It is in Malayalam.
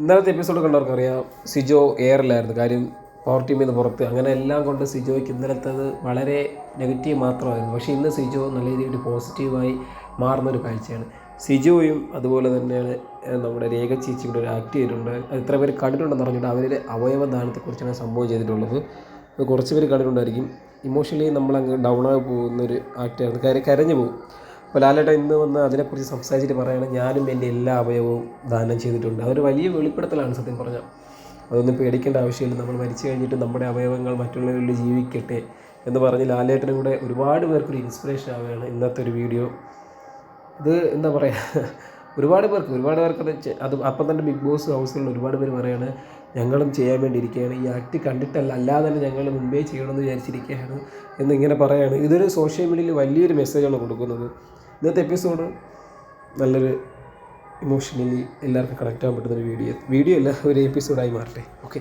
ഇന്നലത്തെ എപ്പിസോഡ് കണ്ടവർക്കറിയാം, സിജോ എയറിലായിരുന്നു. കാര്യം പവർ ടീമിൽ നിന്ന് പുറത്ത്, അങ്ങനെ എല്ലാം കൊണ്ട് സിജോയ്ക്ക് ഇന്നലത്തത് വളരെ നെഗറ്റീവ് മാത്രമായിരുന്നു. പക്ഷേ ഇന്ന് സിജോ നല്ല രീതിയിൽ പോസിറ്റീവായി മാറുന്നൊരു കാഴ്ചയാണ്. സിജോയും അതുപോലെ തന്നെയാണ് നമ്മുടെ രേഖ ചേച്ചി കൂടെ ഒരു ആക്ട് ചെയ്തിട്ടുണ്ട്. അത് ഇത്ര പേര് കണ്ടിട്ടുണ്ടെന്ന് പറഞ്ഞിട്ട് അവരുടെ അവയവദാനത്തെക്കുറിച്ചാണ് സംഭവം ചെയ്തിട്ടുള്ളത്. അത് കുറച്ച് പേര് കണ്ടിട്ടുണ്ടായിരിക്കും. ഇമോഷണലി നമ്മളങ്ങ് ഡൗണായി പോകുന്നൊരു ആക്ടായിരുന്നു. കരഞ്ഞു പോകും. അപ്പോൾ ലാലേട്ടൻ ഇന്ന് വന്ന് അതിനെക്കുറിച്ച് സംസാരിച്ചിട്ട് പറയുകയാണ്, ഞാനും എൻ്റെ എല്ലാ അവയവവും ദാനം ചെയ്തിട്ടുണ്ട്. അതൊരു വലിയ വെളിപ്പെടുത്തലാണ് സത്യം പറഞ്ഞാൽ. അതൊന്നും പേടിക്കേണ്ട ആവശ്യമില്ല. നമ്മൾ മരിച്ചു കഴിഞ്ഞിട്ട് നമ്മുടെ അവയവങ്ങൾ മറ്റുള്ളവരിൽ ജീവിക്കട്ടെ എന്ന് പറഞ്ഞ് ലാലേട്ടനും കൂടെ ഒരുപാട് പേർക്കൊരു ഇൻസ്പിറേഷൻ ആവുകയാണ് ഇന്നത്തെ ഒരു വീഡിയോ. ഇത് എന്താ പറയുക, ഒരുപാട് പേർക്ക് അത് അപ്പം തന്നെ ബിഗ് ബോസ് ഹൗസിലുള്ള ഒരുപാട് പേര് പറയുകയാണ്, ഞങ്ങളും ചെയ്യാൻ വേണ്ടി ഇരിക്കുകയാണ്, ഈ ആക്ട് കണ്ടിട്ടല്ല അല്ലാതെ തന്നെ ഞങ്ങൾ മുമ്പേ ചെയ്യണമെന്ന് വിചാരിച്ചിരിക്കുകയാണ് എന്നിങ്ങനെ പറയുകയാണ്. ഇതൊരു സോഷ്യൽ മീഡിയയിൽ വലിയൊരു മെസ്സേജാണ് കൊടുക്കുന്നത്. ഇന്നത്തെ എപ്പിസോഡ് നല്ലൊരു ഇമോഷണലി എല്ലാവർക്കും കണക്റ്റ് ആകാൻ പറ്റുന്നൊരു വീഡിയോ അല്ല, ഒരു എപ്പിസോഡായി മാറട്ടെ. ഓക്കെ.